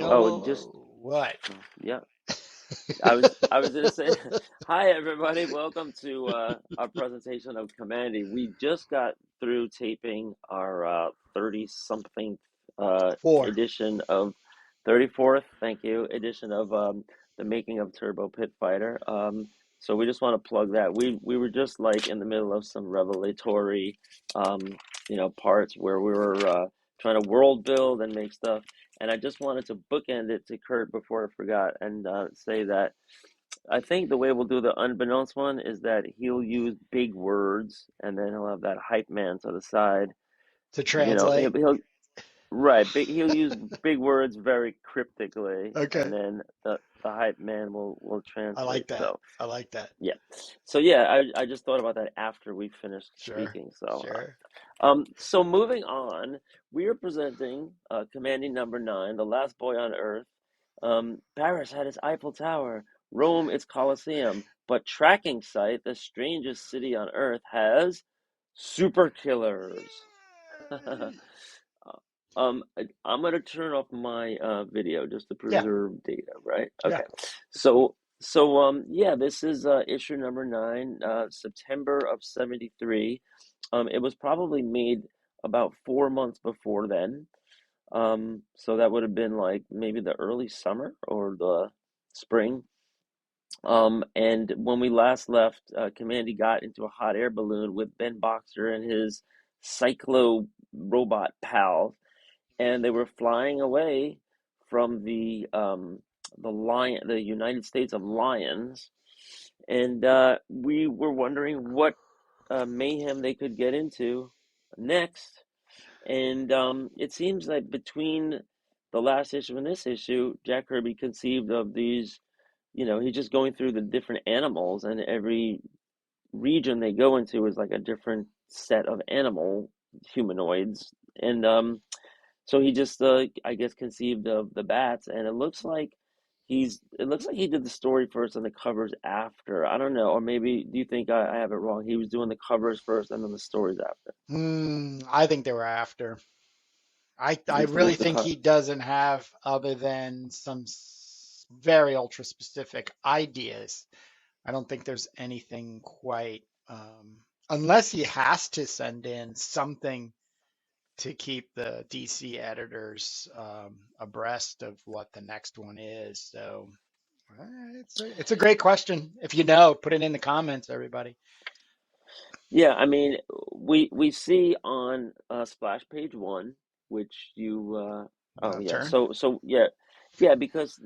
Oh, just No, what? yeah. I was gonna say, hi everybody, welcome to our presentation of Kamandi. We just got through taping our 30 something Four. edition of 34th, thank you, edition of the making of Turbo Pit Fighter. So we just want to plug that. We were just like in the middle of some revelatory um, parts where we were trying to world build and make stuff. And I just wanted to bookend it to Kurt before I forgot and say that I think the way we'll do the unbeknownst one is that he'll use big words and then he'll have that hype man to the side. To You know, translate. he'll right, he'll use big words very cryptically, and Okay. then the hype man will I translate. like that. So I like that. yeah, so yeah, I just thought about that after we finished Sure. speaking. So Sure. so moving on, we are presenting Commanding Number Nine, the last boy on Earth. Paris had its Eiffel Tower, Rome its Colosseum, but tracking site, the strangest city on Earth, has super killers. I'm gonna turn off my video just to Yeah. preserve data, right? Yeah. Okay. So yeah, this is issue number nine, September of '73. It was probably made about 4 months before then. So that would have been like maybe the early summer or the spring. And when we last left, Kamandi got into a hot air balloon with Ben Boxer and his Cyclo robot pals, and they were flying away from the United States of Lions, and we were wondering what mayhem they could get into next. And it seems like between the last issue and this issue, Jack Kirby conceived of these. He's just going through the different animals, and every region they go into is like a different set of animal humanoids. And so he just, I guess, conceived of the bats, and it looks like he did the story first and the covers after. I don't know, or maybe do you think I have it wrong? He was doing the covers first and then the stories after. I think they were after. I really The think cut. he doesn't have, other than some very ultra specific ideas. I don't think there's anything quite, unless he has to send in something to keep the DC editors abreast of what the next one is. So it's a great question. If you know, put it in the comments, everybody. Yeah, I mean, we see on splash page one, which you oh yeah, Turn. so yeah, yeah, because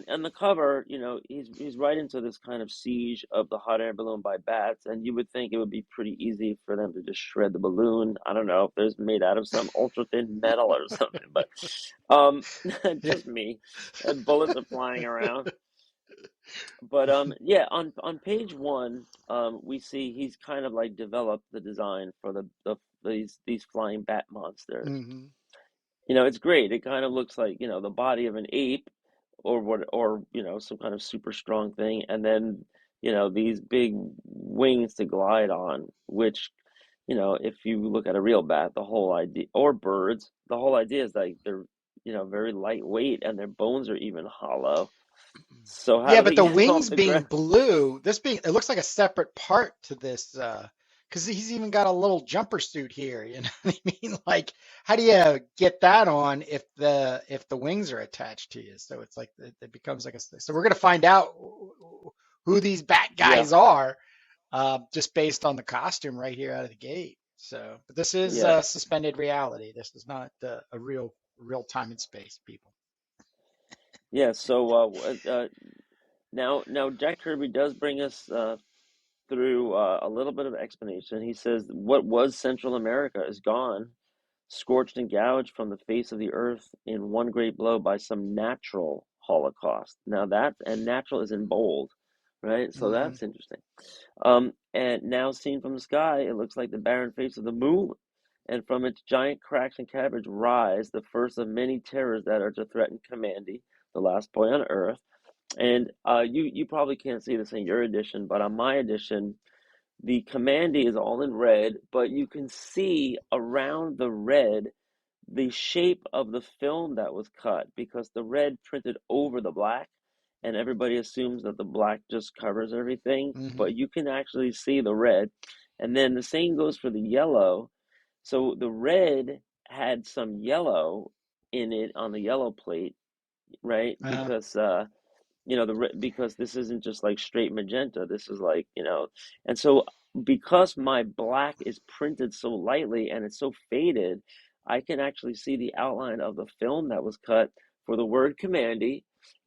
on the cover, he's right into this kind of siege of the hot air balloon by bats, and you would think it would be pretty easy for them to just shred the balloon. I don't know if there's made out of some ultra thin metal or something, but um, Yeah. just me, and bullets are flying around. But yeah, on page one, we see he's kind of like developed the design for these flying bat monsters. hmm It's great. It kind of looks like, the body of an ape or what, or some kind of super strong thing, and then these big wings to glide on, which if you look at a real bat, the whole idea, or birds, the whole idea is like they're very lightweight and their bones are even hollow. So how Yeah, do but they the get off wings the being ground? blue, it looks like a separate part to this, because he's even got a little jumper suit here. You know what I mean? Like, how do you get that on if the wings are attached to you? So it's like it becomes like a. So we're gonna find out who these bat Yeah, guys are, just based on the costume right here out of the gate. So, but this is yeah, suspended reality. This is not a real time and space, people. yeah. So now Jack Kirby does bring us through a little bit of explanation. He says what was Central America is gone, scorched and gouged from the face of the earth in one great blow by some natural holocaust. Now that, and natural is in bold, right? So hmm that's interesting. And now seen from the sky, it looks like the barren face of the moon. And from its giant cracks and cabbage rise the first of many terrors that are to threaten Kamandi, the last boy on Earth. And you probably can't see this in your edition, but on my edition, the Kamandi is all in red, but you can see around the red the shape of the film that was cut, because the red printed over the black, and everybody assumes that the black just covers everything, Hmm. but you can actually see the red. And then the same goes for the yellow. So the red had some yellow in it on the yellow plate, right? Uh-huh. Because this isn't just like straight magenta. This is like, and so because my black is printed so lightly and it's so faded, I can actually see the outline of the film that was cut for the word Kamandi,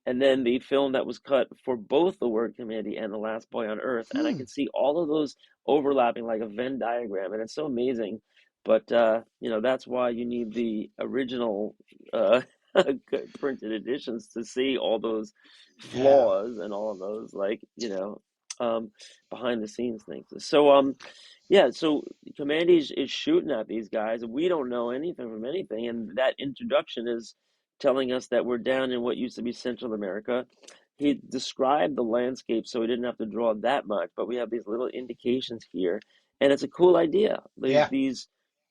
and then the film that was cut for both the word Kamandi and the last boy on earth. And I Hmm. can see all of those overlapping like a Venn diagram, and it's so amazing. But that's why you need the original printed editions to see all those Yeah. flaws and all of those, like, um behind the scenes things. So Kamandi is shooting at these guys, and we don't know anything from anything, and that introduction is telling us that we're down in what used to be Central America. He described the landscape so he didn't have to draw that much, but we have these little indications here, and it's a cool idea. Yeah. These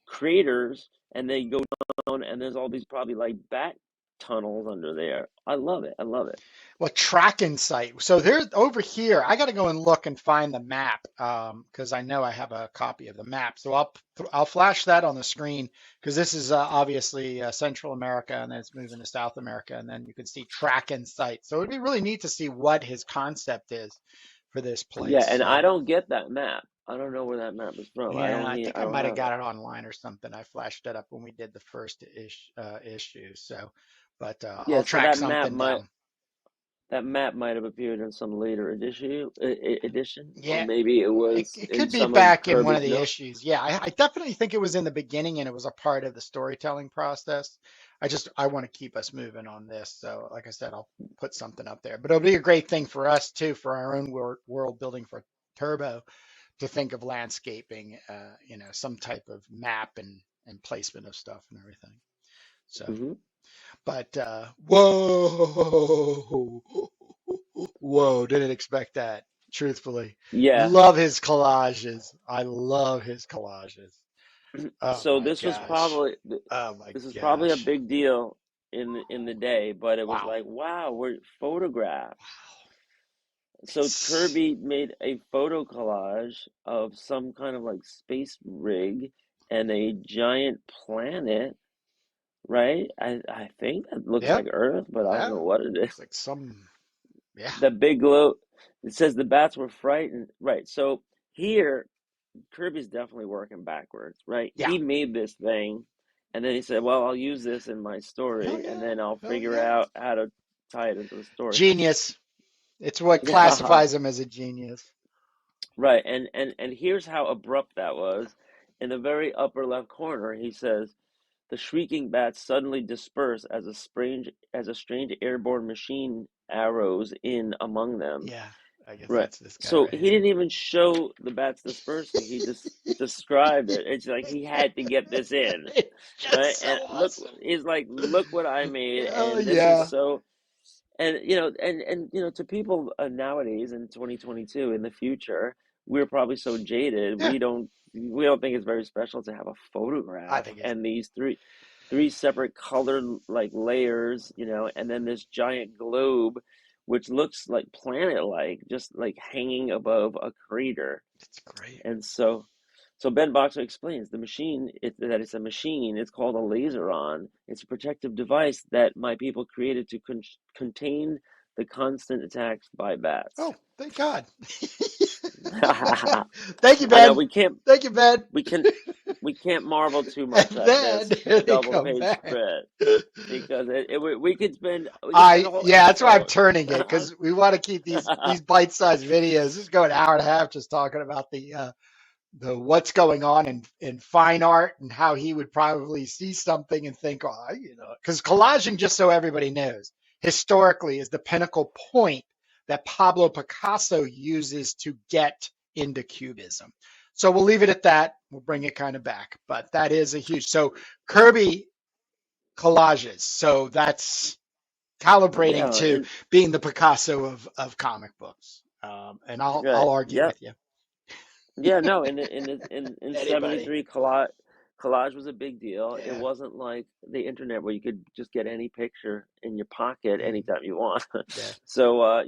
craters, and they go down, and there's all these probably like bat tunnels under there. I love it. I love it. Well, tracking site. So there's over here. I got to go and look and find the map because I know I have a copy of the map. So I'll flash that on the screen because this is obviously Central America, and then it's moving to South America, and then you can see tracking site. So it'd be really neat to see what his concept is for this Yeah, place. and I So don't get that map. I don't know where that map is from. I yeah, don't I need. think I I don't might have have it. got it online or something. I flashed it up when we did the first issue. So, but Yeah, I'll so track something down. that map might have appeared in some later edition, or Yeah, maybe it was it in could be some of back in one of Kirby's the notes. issues. Yeah, I definitely think it was in the beginning and it was a part of the storytelling process. I want to keep us moving on this. So, like I said, I'll put something up there. But it'll be a great thing for us too, for our own world building for Turbo to think of landscaping, some type of map and placement of stuff and everything. So, Hmm. but whoa, whoa, didn't expect that. Truthfully, Yeah. love his collages. I love his collages. Oh So my gosh. Oh my this is probably a gosh. big deal in the day, but it was Wow. like, wow, we're photographs. So It's Kirby made a photo collage of some kind of like space rig and a giant planet, right? I think that looks yep. like Earth, but I don't Yeah. know what it is. Looks like some yeah. The big glow. It says the bats were frightened. Right. So here, Kirby's definitely working backwards, right? Yeah. He made this thing, and then he said, "Well, I'll use this in my Oh story, and yeah. then I'll Oh figure yeah. out how to tie it into the story." Genius. It's what Yeah. classifies him as a genius. Right. And here's how abrupt that was. In the very upper left corner, he says, "The shrieking bats suddenly disperse as a strange airborne machine arrows in among them." Yeah. I guess Right. that's this guy So right he here. didn't even show the bats dispersing. He just described it. It's like he had to get this in, It's right? just so And look, awesome. he's like, look what I made, Oh and this is yeah. so. And to people nowadays in 2022 in the future, we're probably so jaded. Yeah. We don't think it's very special to have a I photograph think it's and these three separate colored like layers, and then this giant globe, which looks like planet-like, just like hanging above a crater. it's great. And so Ben Boxer explains that it's a machine. It's called a laseron. It's a protective device that my people created to contain the constant attacks by bats. Oh, thank God. I Thank you, know Ben. Thank you, Ben. we can we can't marvel too And much at then this here they double come page back. spread, because we could spend a whole Yeah, that's why I'm episode. turning it because we want to keep these bite-sized videos. This is going an hour and a half just talking about the what's going on in fine art and how he would probably see something and think, oh, because collaging, just so everybody knows, historically is the pinnacle point that Pablo Picasso uses to get into Cubism. So we'll leave it at that. We'll bring it kind of back, but that is a huge. So Kirby collages. So that's calibrating Yeah, to being the Picasso of comic books. And I'll right. argue Yep. with you. Yeah, no, in Anybody. 73 collage was a big deal. It Yeah. wasn't like the internet where you could just get any picture in your pocket Mm, anytime you want. yeah. So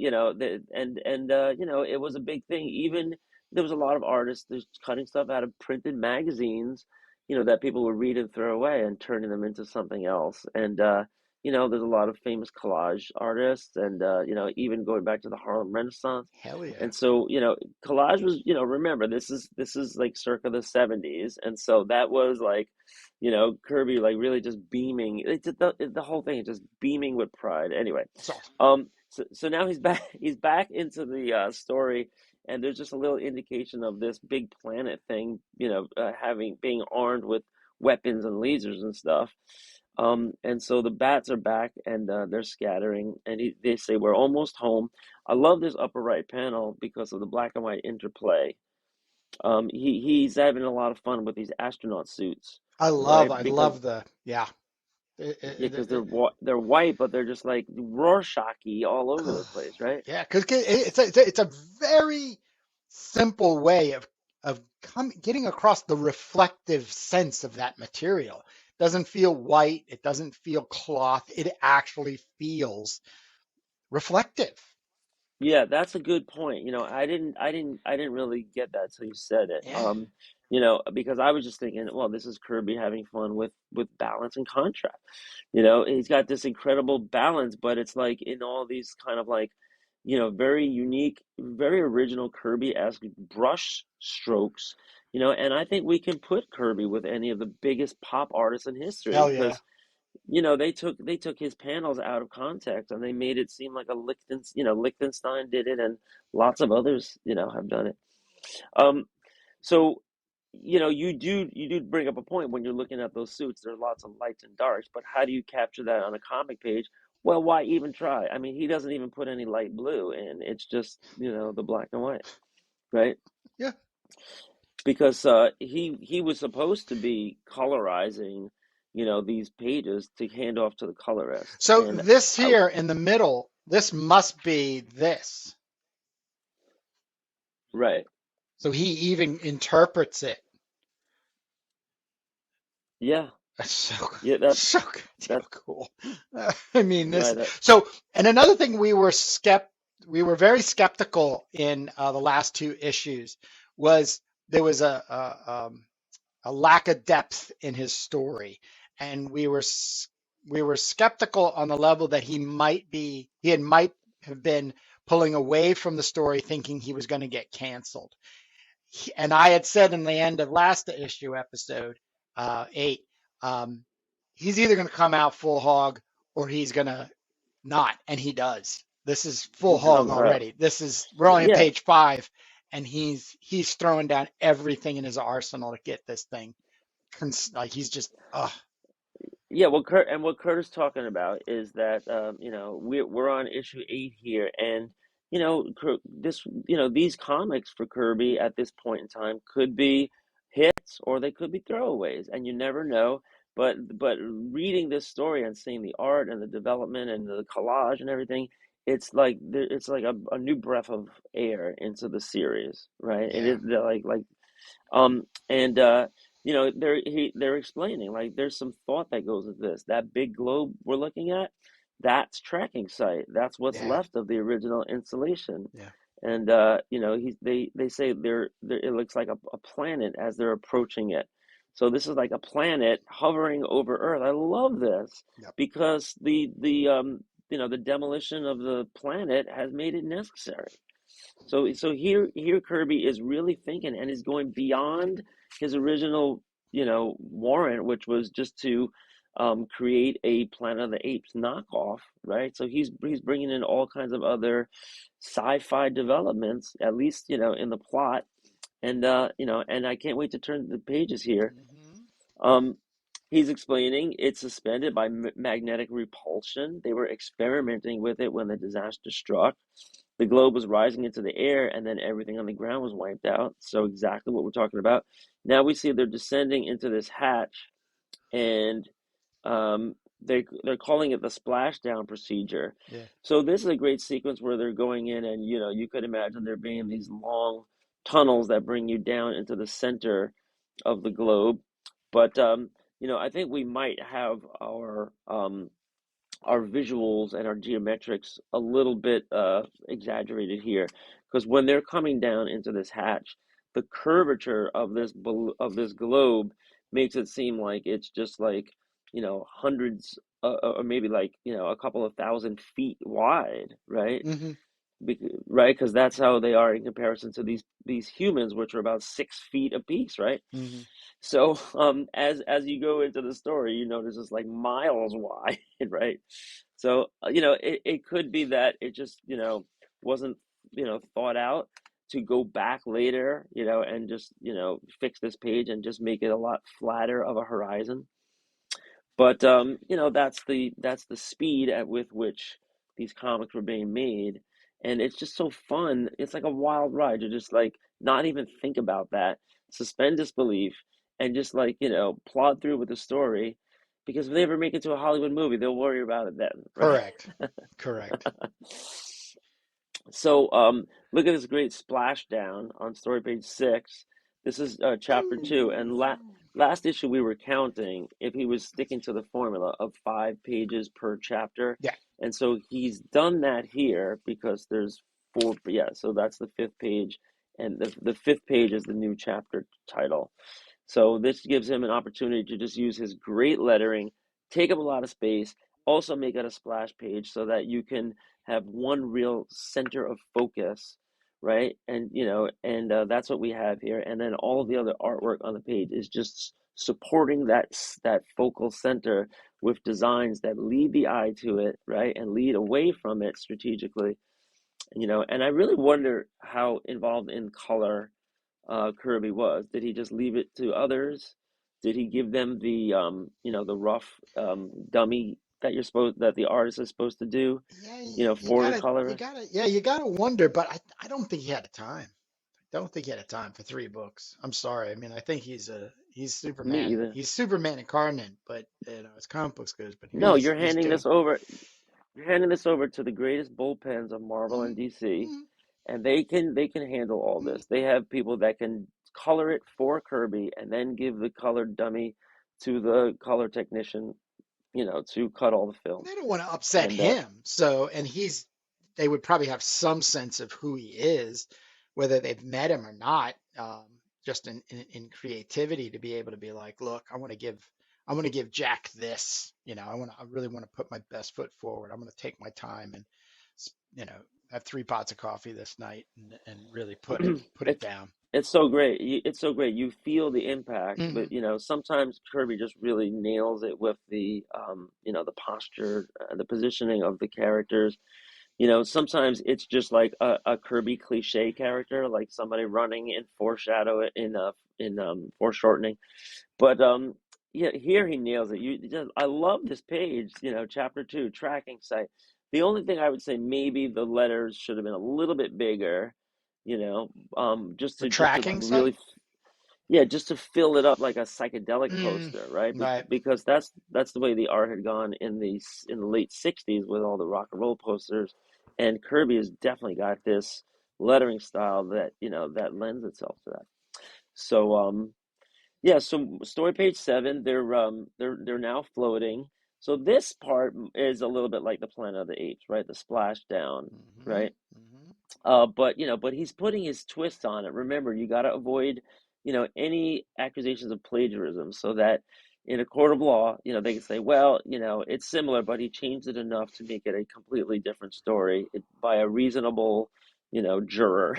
it was a big thing. Even there was a lot of artists there's cutting stuff out of printed magazines, that people would read and throw away and turning them into something else. And there's a lot of famous collage artists, and even going back to the Harlem Renaissance. Hell yeah. And so, collage was, remember, this is like circa the 70s. And so that was like, Kirby like really just beaming. The whole thing is just beaming with pride. Anyway, It's awesome. so now he's back he's back into the story, and there's just a little indication of this big planet thing, having being armed with weapons and lasers and stuff. And so the bats are back, and they're scattering, and they say we're almost home. I love this upper right panel because of the black and white interplay. He's having a lot of fun with these astronaut suits, right? I Because love yeah. yeah, because they're white, but they're just like Rorschach-y all over the place, right? Yeah, because it's a very simple way of getting across the reflective sense of that material. It doesn't feel white. It doesn't feel cloth. It actually feels reflective. Yeah, that's a good point. I didn't really get that till you said it. Yeah, Because I was just thinking, well, this is Kirby having fun with balance and contrast. He's got this incredible balance, but it's like in all these kind of like, very unique, very original Kirby-esque brush strokes. And I think we can put Kirby with any of the biggest pop artists in history hell yeah, because they took his panels out of context and they made it seem like Lichtenstein did it, and lots of others, have done it. Um, so, you do bring up a point when you're looking at those suits. There are lots of lights and darks, but how do you capture that on a comic page? Well, why even try? I mean, he doesn't even put any light blue in. It's just, the black and white, right? yeah. Because he was supposed to be colorizing, these pages to hand off to the colorist. So And this I, here in the middle, this must be this. right. So he even interprets it. Yeah. That's so Yeah, that so that goddamn cool. I mean this. right. So and another thing we were very skeptical in the last two issues was there was a lack of depth in his story, and we were skeptical on the level that he might have been pulling away from the story, thinking he was going to get canceled. And I had said in the end of last issue, episode 8, um, he's either going to come out full hog or he's going to not, and he does. This is full He hog comes out. already. We're only on Yeah. page 5, and he's throwing down everything in his arsenal to get this thing. Like he's just, Yeah, what Kurt is talking about is that we're on issue 8 here, and these comics for Kirby at this point in time could be hits or they could be throwaways, and you never know. But reading this story and seeing the art and the development and the collage and everything, it's like a new breath of air into the series, right? It yeah, is like and they're explaining like there's some thought that goes into this. That big globe we're looking at, that's tracking site. That's what's yeah, left of the original installation. yeah, And they say they're it looks like a planet as they're approaching it. So this is like a planet hovering over Earth. I love this yep, because the demolition of the planet has made it necessary. So here Kirby is really thinking and is going beyond his original, warrant, which was just to create a Planet of the Apes knockoff, right? So he's bringing in all kinds of other sci-fi developments, at least in the plot, and I can't wait to turn the pages here. hmm Um, he's explaining it's suspended by magnetic repulsion. They were experimenting with it when the disaster struck. The globe was rising into the air, and then everything on the ground was wiped out. So exactly what we're talking about. Now we see they're descending into this hatch, and they're calling it the splashdown procedure. yeah, So this is a great sequence where they're going in, and you could imagine there being these long tunnels that bring you down into the center of the globe. But I think we might have our visuals and our geometrics a little bit exaggerated here, because when they're coming down into this hatch, the curvature of this globe makes it seem like it's just like hundreds or maybe like a couple of thousand feet wide, right? Hmm. Right, because that's how they are in comparison to these humans, which are about 6 feet apiece, right? Hmm. So, as you go into the story, you notice it's like miles wide, right? So, it could be that it just, wasn't, thought out to go back later, and just, fix this page and just make it a lot flatter of a horizon. But that's the speed at with which these comics were being made, and it's just so fun. It's like a wild ride to just like not even think about that, suspend disbelief, and just like plod through with the story, because if they ever make it to a Hollywood movie, they'll worry about it then, right? Correct. Correct. So, look at this great splashdown on story page 6. This is chapter 2, and Ooh. last issue we were counting if he was sticking to the formula of 5 pages per chapter, Yeah. and so he's done that here because there's four. Yeah, so that's the fifth page, and the fifth page is the new chapter title. So this gives him an opportunity to just use his great lettering, take up a lot of space, also make it a splash page so that you can have one real center of focus, right? And that's what we have here. And then all of the other artwork on the page is just supporting that focal center with designs that lead the eye to it, right? And lead away from it strategically. And I really wonder how involved in color Kirby was. Did he just leave it to others? Did he give them the rough dummy that the artist is supposed to do, Yeah, for the color? you gotta wonder, but I don't think he had the time. Don't think he had a time for 3 books. I'm sorry. I mean, I think he's Me Superman. either. He's Superman incarnate, but his comic books good, but No, he's doing. you're handing this over to the greatest bullpens of Marvel and Mm, DC, mm, and they can handle all mm. this. They have people that can color it for Kirby and then give the colored dummy to the color technician, to cut all the film. They don't want to upset And him. So, and they would probably have some sense of who he is, whether they've met him or not, just in creativity to be able to be like, look, I want to give Jack this, I really want to put my best foot forward. I'm going to take my time and, you know, have 3 pots of coffee this night and really put it it's down. it's so great. It's so great. You feel the impact, Hmm. but sometimes Kirby just really nails it with the posture, the positioning of the characters. Sometimes it's just like a Kirby cliche character, like somebody running in foreshadow in foreshortening. But yeah, here he nails it. I love this page. Chapter 2, tracking site. The only thing I would say, maybe the letters should have been a little bit bigger. Just For to like tracking really, site? yeah, just to fill it up like a psychedelic Mm, poster, right? right. Because that's the way the art had gone in the late '60s with all the rock and roll posters, and Kirby has definitely got this lettering style that lends itself to that. So yeah, so story page 7, they're now floating. So this part is a little bit like the Planet of the Apes, right? The splashdown, Hmm. right? Hmm. But he's putting his twist on it. Remember, you got to avoid, any accusations of plagiarism, so that in a court of law, they can say, well, it's similar, but he changed it enough to make it a completely different story by a reasonable, juror.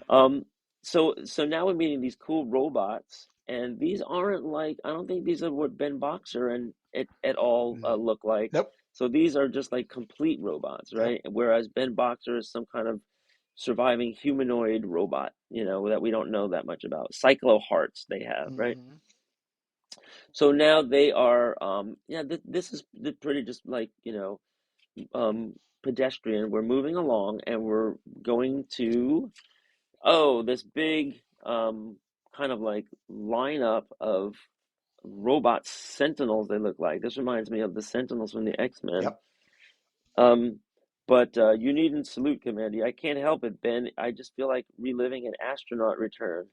um, so now we're meeting these cool robots, and these aren't like, I don't think these are what Ben Boxer and it at all Mm. look like. Nope. So these are just like complete robots, Yep. right? Whereas Ben Boxer is some kind of surviving humanoid robot, that we don't know that much about. Cyclo hearts they have, right? Hmm. So now they are, yeah, this is pretty just like, pedestrian. We're moving along and we're going to, oh, this big, kind of like lineup of robot sentinels they look like. This reminds me of the Sentinels from the X-Men. Yep. Um, but you needn't salute, Kamandi. I can't help it, Ben. I just feel like reliving an astronaut return.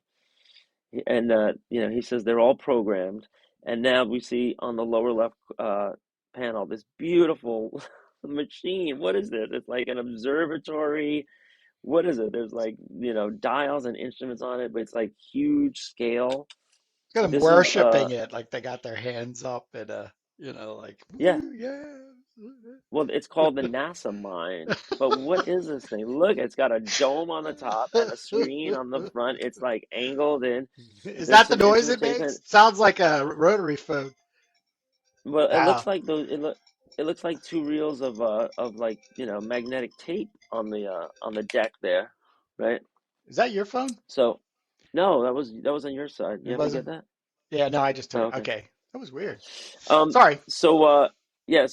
And he says they're all programmed. And now we see on the lower left panel this beautiful machine. What is this? It's like an observatory. What is it? There's like, dials and instruments on it, but it's like huge scale. Got them This is worshiping it, like they got their hands up and like yeah. woo, yeah. Well, it's called the NASA Mine. But what is this thing? Look, it's got a dome on the top and a screen on the front. It's like angled in. Is There's that the some noise it instrumentation. makes? Sounds like a rotary phone. Well, it Wow. looks like those. It looks like two reels of like magnetic tape on the deck there, right? Is that your phone? So no, that was on your side. You It happen to get wasn't. that? Yeah, no, I just took Oh, it. okay. Okay. That was weird. Um, Sorry. so yeah,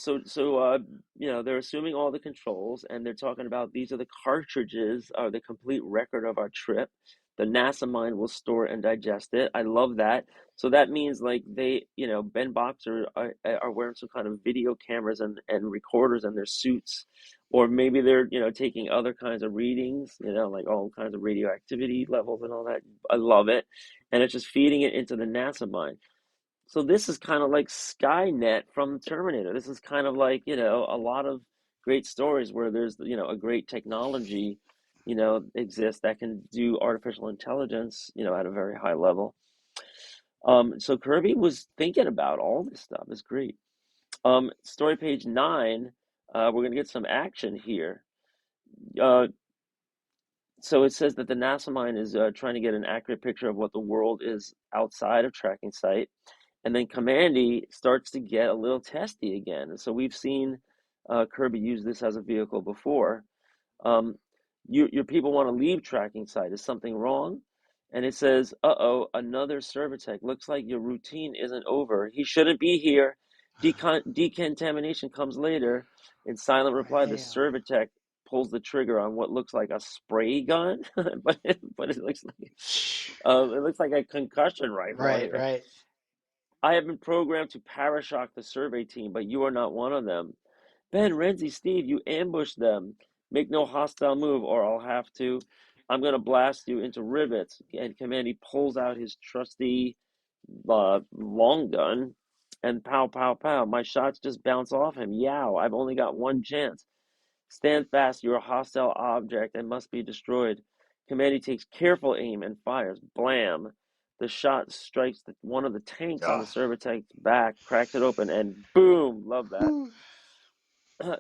they're assuming all the controls, and they're talking about these are the cartridges, are the complete record of our trip. The NASA mind will store and digest it. I love that. So that means like Ben Boxer are wearing some kind of video cameras and recorders in their suits, or maybe they're taking other kinds of readings, like all kinds of radioactivity levels and all that. I love it, and it's just feeding it into the NASA mind. So this is kind of like Skynet from Terminator. This is kind of like, a lot of great stories where there's, a great technology, exists that can do artificial intelligence, at a very high level. So Kirby was thinking about all this stuff. It's great. Story page 9, we're gonna get some action here. Uh, so it says that the NASA mine is trying to get an accurate picture of what the world is outside of tracking site. And then Kamandi starts to get a little testy again. So we've seen Kirby use this as a vehicle before. Um, your people want to leave tracking site. Is something wrong? And it says, uh-oh, another Servitech. Looks like your routine isn't over. He shouldn't be here. Decontamination comes later. In silent reply, the Wow. Servitech pulls the trigger on what looks like a spray gun, but it looks like a concussion rifle Right, here. right. I have been programmed to parashock the survey team, but you are not one of them. Ben, Renzi, Steve, you ambushed them. Make no hostile move, or I'll have to. I'm going to blast you into rivets. And Kamandi pulls out his trusty long gun, and pow, pow, pow. My shots just bounce off him. Yow, I've only got one chance. Stand fast, you're a hostile object and must be destroyed. Kamandi takes careful aim and fires. Blam! The shot strikes one of the tanks on the Oh. Servitech's back, cracks it open, and boom! Love that. Whew.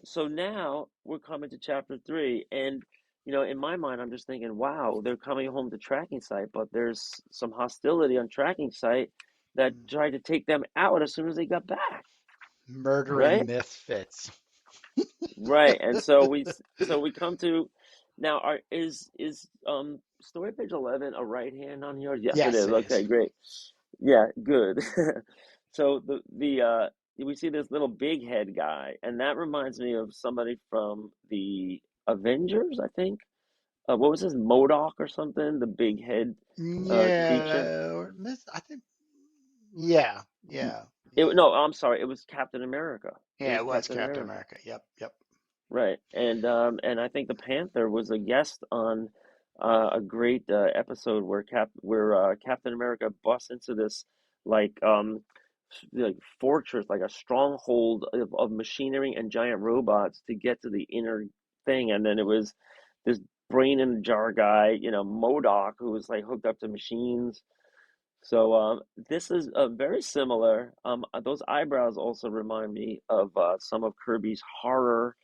So now we're coming to chapter 3, and in my mind, I'm just thinking, wow, they're coming home to tracking site, but there's some hostility on tracking site that tried to take them out as soon as they got back, Murdering right? misfits. Right, and so we come to now. Is story page 11 a right hand on yours? Yes, it Yes, is. it is. Okay, great. Yeah, good. So the we see this little big head guy, and that reminds me of somebody from the Avengers, I think. What was his Modoc or something? The big head creature. Yeah, I think. Yeah, yeah, yeah. No, I'm sorry. It was Captain America. It Yeah, was it was Captain Captain America. America. Yep, yep. Right, and I think the Panther was a guest on a great episode where Captain America busts into this like like fortress, like a stronghold of machinery and giant robots to get to the inner thing, and then it was this brain in a jar guy, Modoc, who was like hooked up to machines. So this is very similar. Those eyebrows also remind me of some of Kirby's horror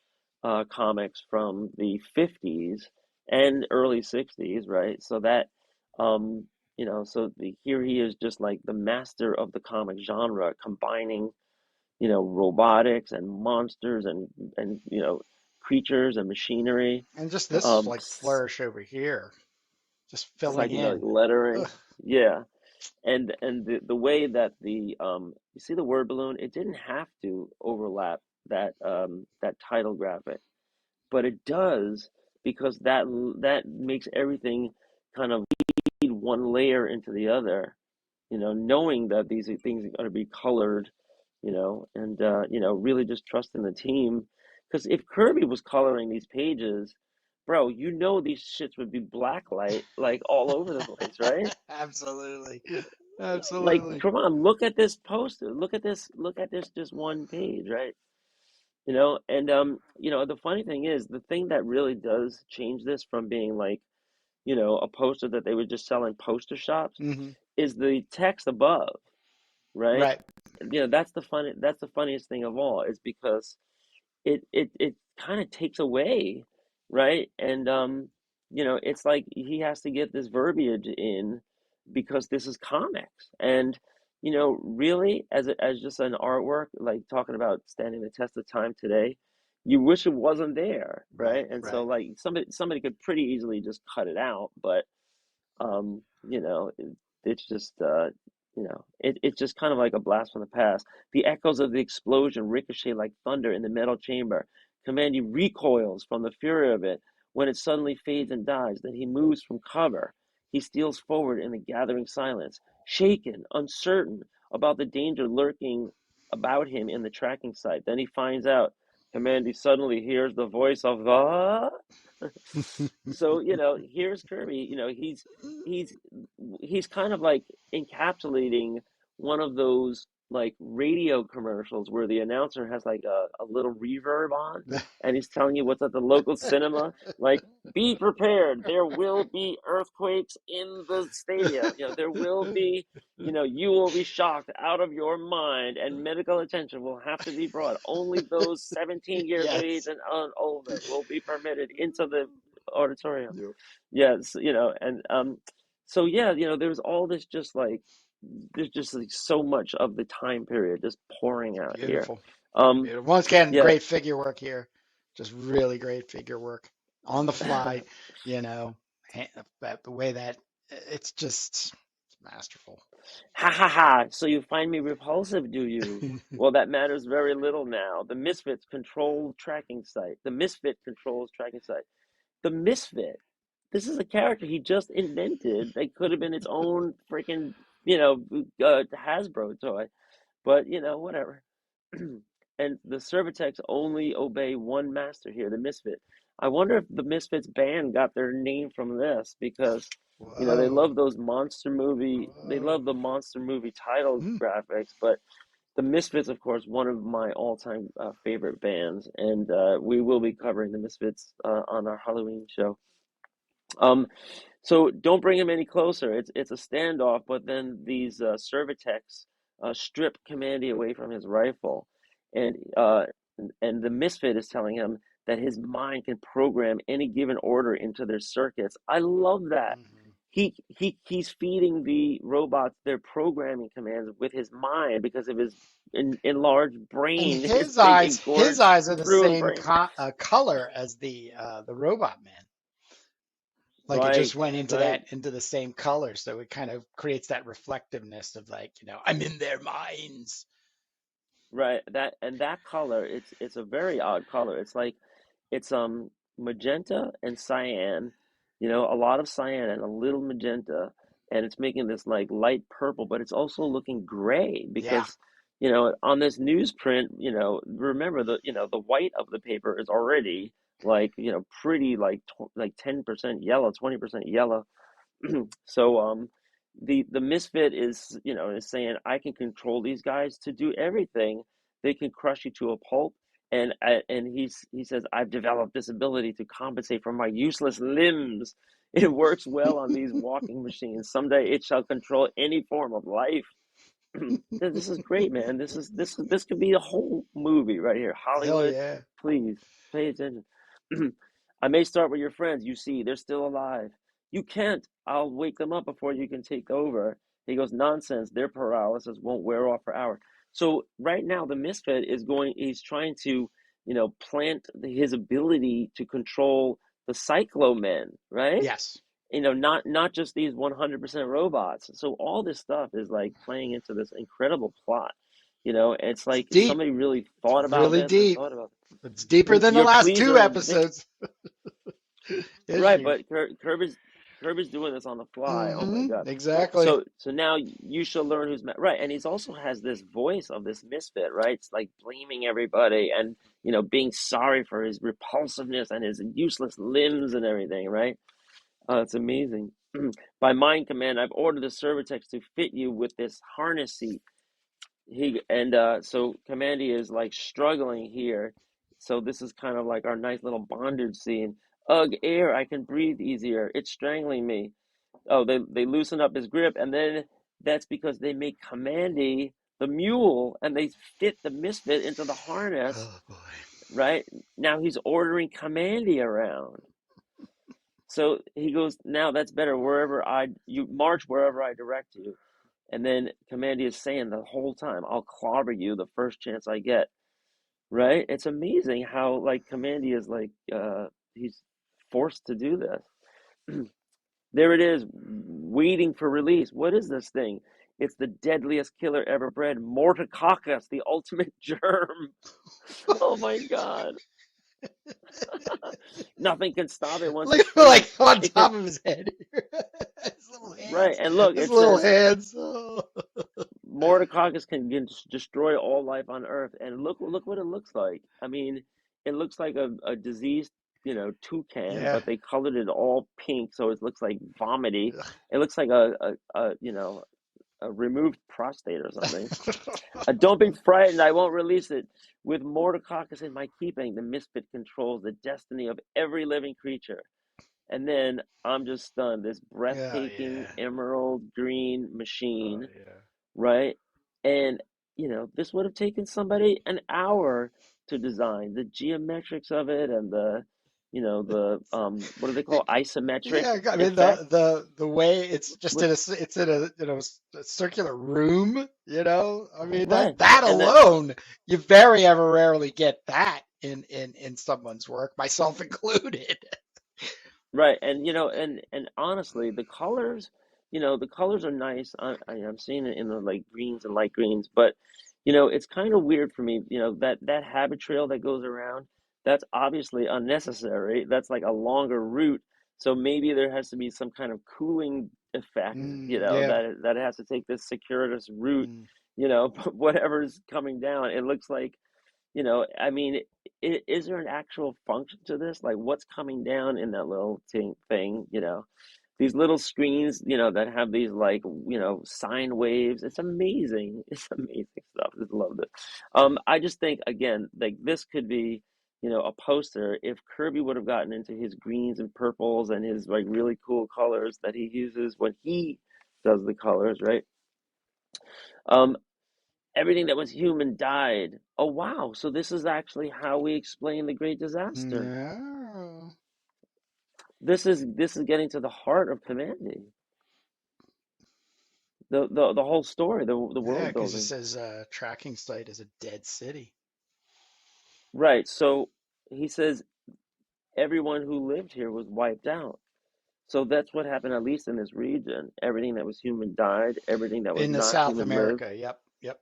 comics from the 50s and early 60s, right? So that, here he is just like the master of the comic genre, combining, robotics and monsters and creatures and machinery. And just this like flourish over here, just It's like filling like in. lettering, Ugh. yeah. And the way that the you see the word balloon, it didn't have to overlap that title graphic, but it does because that makes everything kind of lead one layer into the other, knowing that these things are going to be colored, and really just trusting the team. Because if Kirby was coloring these pages, bro, these shits would be blacklight like all over the place, right? Absolutely. Like, Absolutely. come on, look at this poster. Look at this just one page, right? And the funny thing is, the thing that really does change this from being like, a poster that they would just sell in poster shops Hmm. is the text above, right? Right. That's the funniest thing of all, is because it kind of takes away, right? And it's like he has to get this verbiage in because this is comics. And really, as just an artwork, like talking about standing the test of time today, you wish it wasn't there, Right. right? And so Right. like somebody could pretty easily just cut it out, but it's just it's just kind of like a blast from the past. The echoes of the explosion ricochet like thunder in the metal chamber. Kamandi recoils from the fury of it when it suddenly fades and dies. Then he moves from cover. He steals forward in the gathering silence, shaken, uncertain about the danger lurking about him in the tracking site. Then he finds out. Kamandi suddenly hears the voice of the so, here's Kirby. He's he's kind of like encapsulating one of those like radio commercials where the announcer has like a little reverb on and he's telling you what's at the local cinema. Like, be prepared. There will be earthquakes in the stadium. There will be, you will be shocked out of your mind and medical attention will have to be brought. Only those 17 years of age Yes. and older will be permitted into the auditorium. Yep. Yes, and so yeah, there's all this just like there's just like so much of the time period just pouring out here. Beautiful. Um, Beautiful. Once again, yeah, great figure work here. Just really great figure work on the fly. You know, the way that it's just masterful. ha ha ha. So you find me repulsive, do you? Well, that matters very little now. The Misfits control tracking site. The Misfit controls tracking site. The Misfit. This is a character he just invented that could have been its own freaking, Hasbro toy. But whatever. And the Servitex only obey one master here, the Misfit. I wonder if the Misfits band got their name from this because they love Whoa. those monster movie. They love the Whoa. monster movie title Hmm. graphics, but the Misfits, of course, one of my all-time favorite bands, and we will be covering the Misfits on our Halloween show. Um, so don't bring him any closer. It's a standoff, but then these Servitex strip Kamandi away from his rifle, and the Misfit is telling him that his mind can program any given order into their circuits. I love that. Hmm. He's feeding the robots their programming commands with his mind because of his enlarged And brain, his his big eyes, his engorged eyes are the through same brain. color as the robot man. Like it just Right, went into right. the same color, so it kind of creates that reflectiveness of like, I'm in their minds. Right, that color, it's a very odd color. It's like it's magenta and cyan, a lot of cyan and a little magenta, and it's making this like light purple, but it's also looking gray Yeah. because on this newsprint, remember the white of the paper is already like pretty like 10% yellow, 20% yellow. So the misfit is saying I can control these guys to do everything. They can crush you to a pulp, and he says I've developed this ability to compensate for my useless limbs. It works well on these walking machines. Someday it shall control any form of life. This is great, man. This could be a whole movie right here. Hell Hollywood, yeah. please pay attention. I may start with your friends. You see, they're still alive. You can't. I'll wake them up before you can take over. He goes, nonsense. Their paralysis won't wear off for hours. So right now, the misfit is going. He's trying to, plant his ability to control the cyclomen, right? Yes. Not just these 100% robots. So all this stuff is like playing into this incredible plot. It's It's like deep. somebody really It's thought about really this and deep. thought about It's deeper and than the your last pleas two are they episodes. right, Issues. but Kirby's. Kirby's doing this on the fly. Oh my Mm-hmm. God. Exactly. So now you shall learn who's right. And he's also has this voice of this misfit, right? It's like blaming everybody and, being sorry for his repulsiveness and his useless limbs and everything, right? It's amazing. By mind command, I've ordered the servotex to fit you with this harness seat. So Kamandi is like struggling here. So this is kind of like our nice little bondage scene. Ugh, air, I can breathe easier. It's strangling me. Oh, they loosen up his grip, and then that's because they make Kamandi the mule, and they fit the misfit into the harness. Oh boy. Right now, he's ordering Kamandi around. So he goes, now that's better. You march wherever I direct you. And then Kamandi is saying the whole time, I'll clobber you the first chance I get. Right? It's amazing how like Kamandi is like he's forced to do this. There it is, waiting for release. What is this thing? It's the deadliest killer ever bred, Mortococcus, the ultimate germ. Oh my God. Nothing can stop it once Look it's at him free. like on It can, top of his head. His little right. hands. And look, His it little says hands. Oh. Mortococcus can destroy all life on Earth, and look what it looks like. I mean, it looks like a diseased, toucan, Yeah. but they colored it all pink, so it looks like vomity. It looks like a removed prostate or something. Don't be frightened, I won't release it. With Mortococcus in my keeping, the misfit controls the destiny of every living creature. And then I'm just stunned. This Oh breathtaking yeah. emerald green Oh machine, yeah. right? And this would have taken somebody an hour to design the geometrics of it and the what do they call isometric Yeah, I mean effect, the way it's just with it's in a a circular room, you know. I mean right, that and then alone, you very ever rarely get that in someone's work, myself included. right, and and honestly, the colors are nice. I'm seeing it in the like greens and light greens, but it's kind of weird for me. That habit trail that goes around, that's obviously unnecessary. That's like a longer route, so maybe there has to be some kind of cooling effect. Yeah. That it has to take this circuitous route. Mm. But whatever's coming down, it looks like I mean, is there an actual function to this? Like, what's coming down in that little thing? These little screens, that have these like, sine waves. It's amazing. It's amazing stuff. I just love it. I just think again, like this could be, a poster if Kirby would have gotten into his greens and purples and his like really cool colors that he uses when he does the colors, right? Um, Everything that was human died. Oh wow, so this is actually how we explain the great disaster. No. This is getting to the heart of Kamandi. The whole story, the Yeah, world because it building. says tracking site is a dead city. Right. So he says everyone who lived here was wiped out. So that's what happened at least in this region. Everything that was human died, everything that was In the not South human lived. America. Yep. Yep.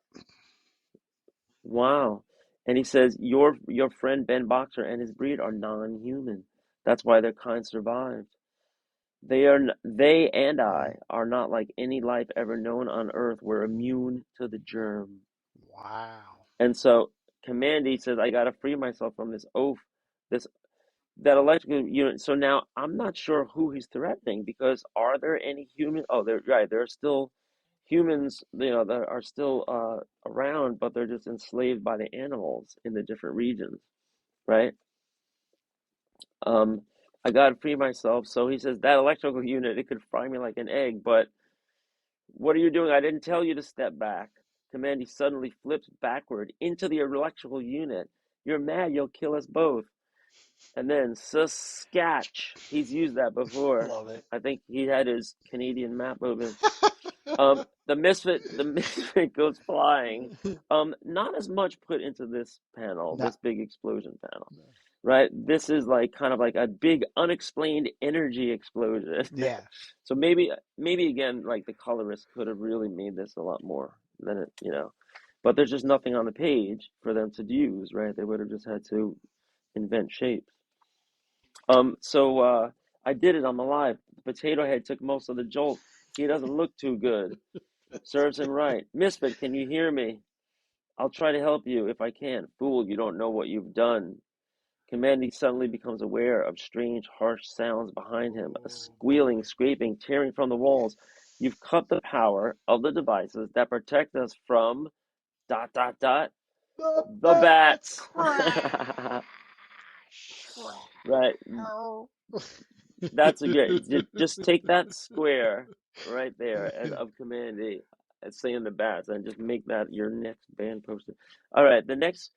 Wow. And he says your friend Ben Boxer and his breed are non-human. That's why their kind survived. They and Mm. I are not like any life ever known on Earth. We're immune to the germ. Wow. And so Kamandi says, I gotta free myself from this oaf, this that electrical unit. So now I'm not sure who he's threatening because are there any human? Oh, they're right. There are still humans, that are still around, but they're just enslaved by the animals in the different regions, right? Um, I gotta free myself. So he says that electrical unit, it could fry me like an egg, but what are you doing? I didn't tell you to step back. Commandy suddenly flips backward into the electrical unit. You're mad, you'll kill us both. And then Saskatch. He's used that before. Love it. I think he had his Canadian map open. The Misfit goes flying. Not as much put into this panel, No. this big explosion panel, right? This is like kind of like a big unexplained energy explosion. Yeah. So maybe again, like the colorist could have really made this a lot more than it. But there's just nothing on the page for them to use, right? They would have just had to invent shapes. So I did it on the live. The potato head took most of the jolt. He doesn't look too good. Serves him right. Misfit, can you hear me? I'll try to help you if I can. Fool, you don't know what you've done. Kamandi suddenly becomes aware of strange, harsh sounds behind him, a Oh squealing, boy. scraping, tearing from the walls. You've cut the power of the devices that protect us from dot dot dot The the bats bats. crash. Right. That's a good. Just take that square right there and of Command E, saying the bats, and just make that your next band poster. All right. The next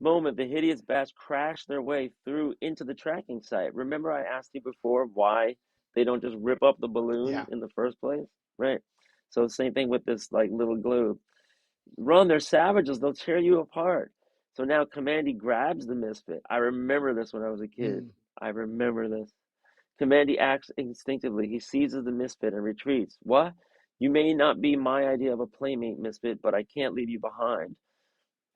moment, the hideous bats crash their way through into the tracking site. Remember, I asked you before why they don't just rip up the balloon Yeah. in the first place, right? So same thing with this like little globe. Run, they're savages. They'll tear you apart. So now Commandy grabs the misfit. I remember this when I was a kid. Mm. I remember this. Commandy acts instinctively. He seizes the misfit and retreats. What? You may not be my idea of a playmate, misfit, but I can't leave you behind.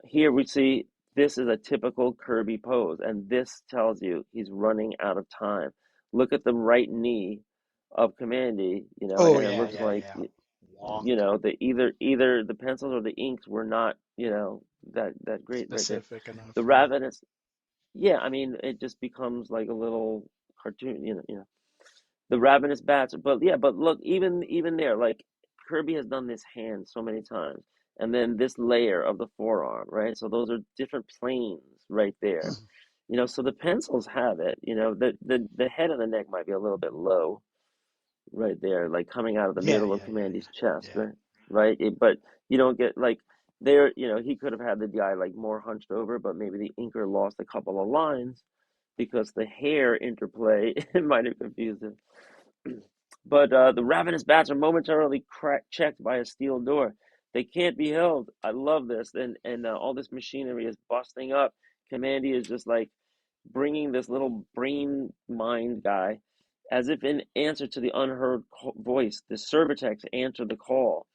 Here we see this is a typical Kirby pose, and this tells you he's running out of time. Look at the right knee of Commandy, Oh and it yeah, looks yeah, like, yeah. Wonk. the either the pencils or the inks were not, that great right there. Specific enough. The Yeah. ravenous, yeah, I mean, it just becomes like a little cartoon, the ravenous bats. But yeah, but look, even there, like Kirby has done this hand so many times, and then this layer of the forearm, right? So those are different planes right there. So the pencils have it. The head of the neck might be a little bit low right there, like coming out of the Yeah, middle of yeah, yeah, Commandy's yeah. chest, Yeah. right? Right. But you don't get like there. He could have had the guy like more hunched over, but maybe the inker lost a couple of lines because the hair interplay it might have confused him. But the ravenous bats are momentarily checked by a steel door. They can't be held. I love this, and all this machinery is busting up. Commandy is just like bringing this little brain mind guy, as if in answer to the unheard voice. The Servitex answered the call.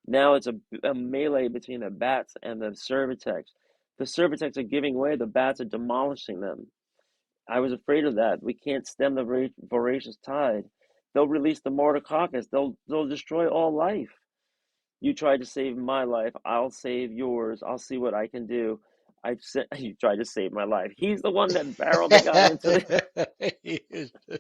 Now it's a melee between the bats and the Servitex. The Servitex are giving way. The bats are demolishing them. I was afraid of that. We can't stem the voracious tide. They'll release the Mortococcus. They'll destroy all life. You tried to save my life. I'll save yours. I'll see what I can do. I've said you tried to save my life. He's the one that barreled the guy into the.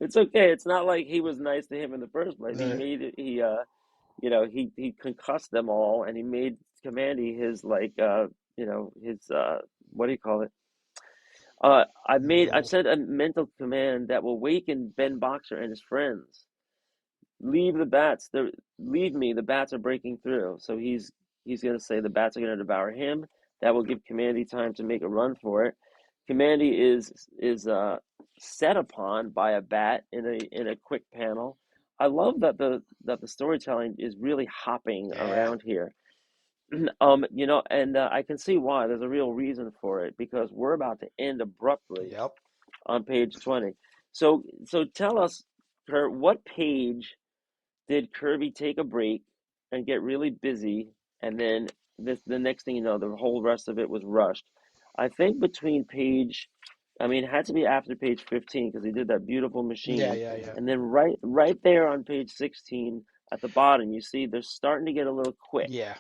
It's okay. It's not like he was nice to him in the first place. He Right. made it. He concussed them all, and he made Commandy his like his what do you call it? I've Mental. sent a mental command that will waken Ben Boxer and his friends. Leave the bats. Leave me. The bats are breaking through. So he's gonna say the bats are gonna devour him. That will give Commandy time to make a run for it. Commandy is set upon by a bat in a quick panel. I love that the storytelling is really hopping Yeah. around here. And I can see why. There's a real reason for it because we're about to end abruptly Yep. on page 20. So tell us, Kurt, what page did Kirby take a break and get really busy, and then the next thing you know, the whole rest of it was rushed. I think between I mean, it had to be after page 15 because he did that beautiful Yeah, machine, yeah, yeah. and then right there on page 16 at the bottom, you see they're starting to get a little quick, Yeah.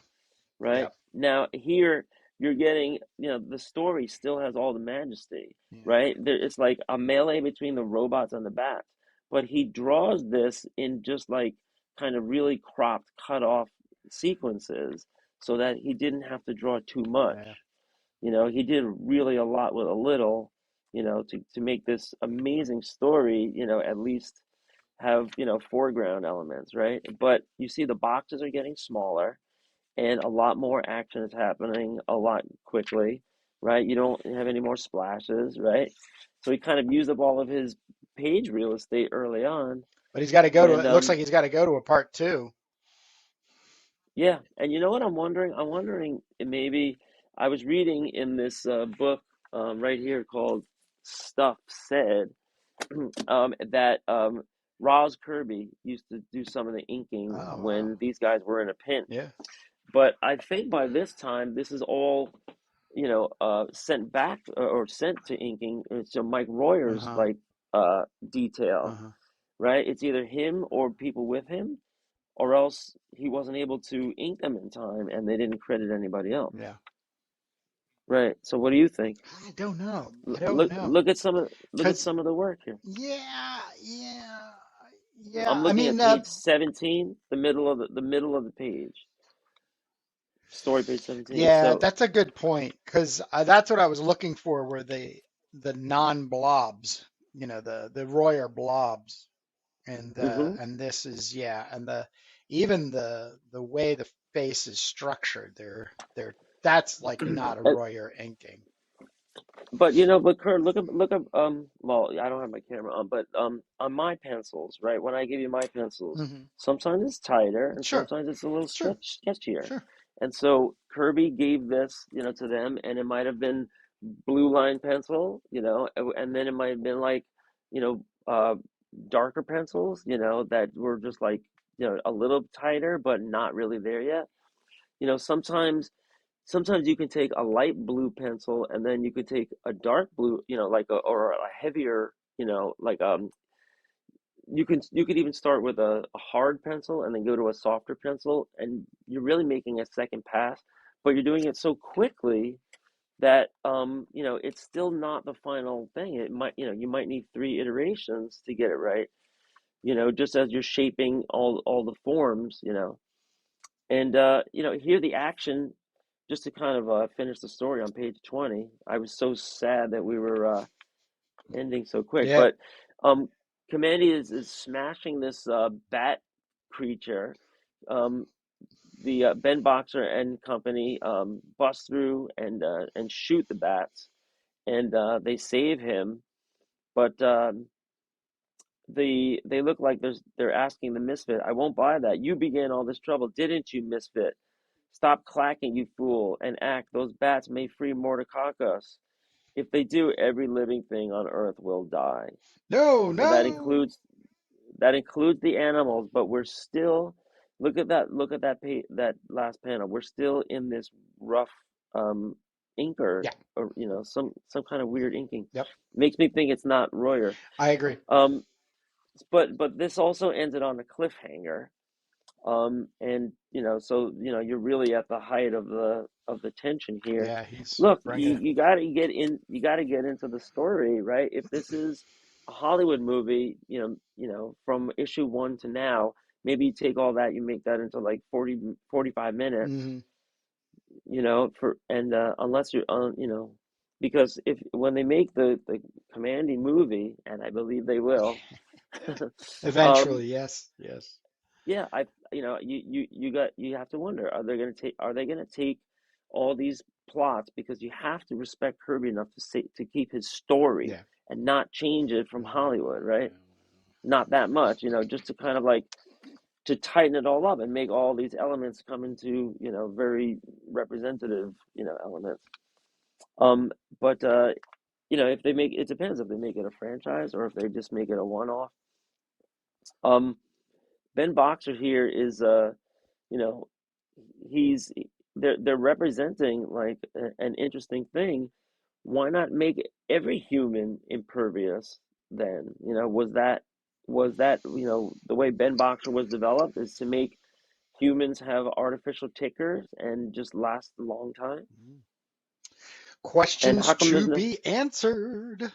right? Yep. Now here you're getting, the story still has all the majesty, Yeah. right? It's like a melee between the robots and the bats, but he draws this in just like kind of really cropped, cut off sequences so that he didn't have to draw too much. Yeah. He did really a lot with a little, to make this amazing story, at least have, foreground elements, right? But you see the boxes are getting smaller and a lot more action is happening a lot quickly, right? You don't have any more splashes, right? So he kind of used up all of his page real estate early on, But he's got to go to. and It looks like he's got to go to a part two. yeah, and you know what I'm wondering? I'm wondering if maybe I was reading in this book right here called Stuff Said that Roz Kirby used to do some of the inking Oh wow. when these guys were in a pinch. Yeah. But I think by this time, this is all sent back or sent to inking. It's a Mike Uh Royer's huh. like Uh detail, huh. right? It's either him or people with him, or else he wasn't able to ink them in time, and they didn't credit anybody else. Yeah. Right. So what do you think? I don't know. I don't Look know. look at Because, some of the work here. yeah, yeah, yeah. I'm I looking mean, at page 17, the middle of the page, story page 17. yeah, So, that's a good point. Because that's what I was looking for were the non-blobs, the Royer blobs. hmm And this is, yeah, and even the way the face is structured, that's like not a Royer inking. but but Kurt, look at well, I don't have my camera on, but on my pencils, right? When I give you my pencils, Hmm. sometimes it's tighter and Sure, sometimes it's a little sure, sketchier. sure. And so Kirby gave this, to them, and it might have been blue line pencil, and then it might have been like, you know, darker pencils, that were just like, a little tighter, but not really there yet. Sometimes you can take a light blue pencil and then you could take a dark blue, like or a heavier, like you could even start with a hard pencil and then go to a softer pencil, and you're really making a second pass, but you're doing it so quickly that it's still not the final thing. It might, you might need three iterations to get it right, just as you're shaping all the forms, and here the action, just to kind of finish the story on page 20. I was so sad that we were ending so quick, Yeah. but um, Kamandi is smashing this bat creature. Um, the Ben Boxer and company bust through and shoot the bats, and they save him. But they look like they're asking the Misfit, "I won't buy that. You began all this trouble, didn't you, Misfit? Stop clacking, you fool, and act. Those bats may free Mordecacus. If they do, every living thing on Earth will die." No, So no. that includes the animals, but we're still, look at that last panel. We're still in this rough um, inker, Yeah. or some kind of weird inking. Yep. Makes me think it's not Royer. I agree. Um, but this also ended on a cliffhanger. And so you're really at the height of the tension here. Yeah, he's Look, bringing it. you got to get into the story, right? If this is a Hollywood movie, from issue 1 to now, maybe you take all that, you make that into like 40 45 minutes, Hmm. for and unless you're on, because if when they make the Kamandi movie, and I believe they will, um Eventually, yes, yes. yeah, you have to wonder, are they gonna take all these plots, because you have to respect Kirby enough to keep his story Yeah. and not change it from No, Hollywood, no. right? Not that much, just to kind of like to tighten it all up and make all these elements come into, very representative, elements. Um, but if they make it, depends if they make it a franchise or if they just make it a one-off. Um, Ben Boxer here is you know he's they're representing like an interesting thing. Why not make every human impervious then? Was that the way Ben Boxer was developed, is to make humans have artificial tickers and just last a long time? Mm. And Questions how come there's to no be answered.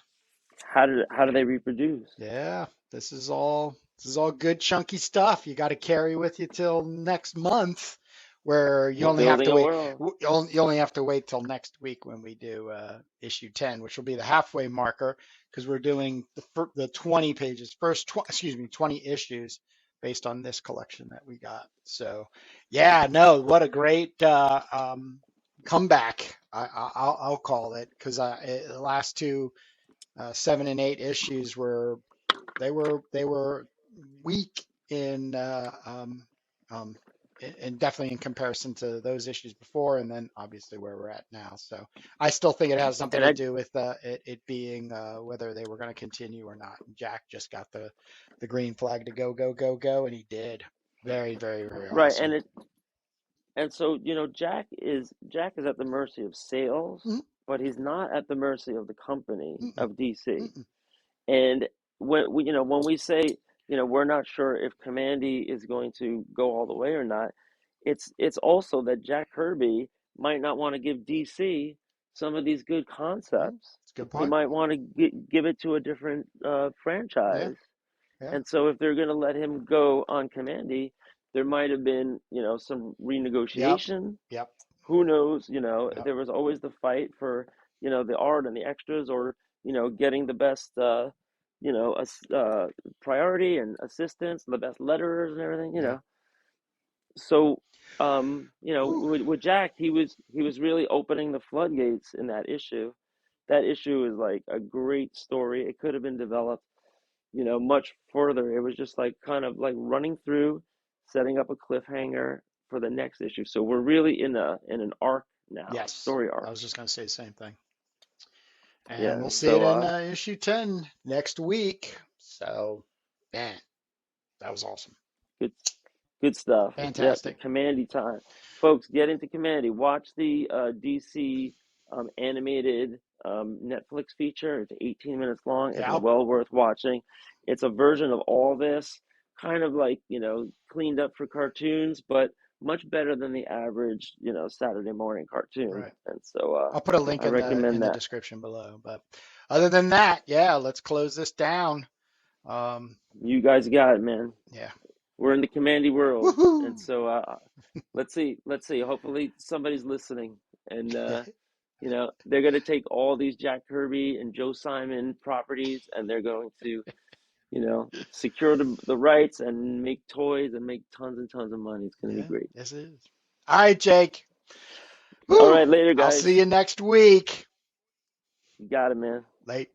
how do they reproduce? Yeah, this is all good chunky stuff. You got to carry with you till next month, where you only have Building to a wait. world. You only have to wait till next week when we do issue 10, which will be the halfway marker, because we're doing the 20 pages, excuse me, 20 issues based on this collection that we got. So, yeah, no, what a great comeback. I'll call it, because the last two 7 and 8 issues were weak um, and definitely in comparison to those issues before, and then obviously where we're at now. So I still think it has something And to I do with it being whether they were going to continue or not. Jack just got the green flag to go go go go, and he did. Very very very Right, awesome. and so Jack is at the mercy of sales, Mm, but he's not at the mercy of the company mm, of DC. mm, And when we say we're not sure if Kamandi is going to go all the way or not. It's also that Jack Kirby might not want to give DC some of these good concepts. It's a good They point. might want to give it to a different Yeah, franchise. yeah, And so if they're going to let him go on Kamandi, there might have been, some yep, renegotiation. yep, Who knows? yep, There was always the fight for, the art and the extras, or, getting the best, priority and assistance, the best letterers and everything, yeah. So, Whew. with Jack, he was really opening the floodgates in that issue. That issue is like a great story. It could have been developed, much further. It was just like kind of like running through, setting up a cliffhanger for the next issue. So we're really in an arc now, a Yes, story I arc. was just going to say the same thing. And Yeah. we'll see it So in issue 10 next week. So, man, that was awesome. good good stuff. Yep, Fantastic. Kamandi time. Folks, get into Kamandi. Watch the DC animated Netflix feature. It's 18 minutes long. It's Yeah, well worth watching. It's a version of all this, kind of like, cleaned up for cartoons, but much better than the average, Saturday morning cartoon. right. And so I'll put a link I in recommend the that. description below. But other than that, yeah, let's close this down. Um, You guys got it, man. yeah. We're in the Kamandi world. And Woohoo! so let's see. Hopefully somebody's listening, and Yeah, they're going to take all these Jack Kirby and Joe Simon properties, and they're going to, secure the rights and make toys and make tons and tons of money. It's going to be yeah, great. yes it is. All right, Jake. All Woo! right, later, I'll guys. see you next week. You got it, man. Late.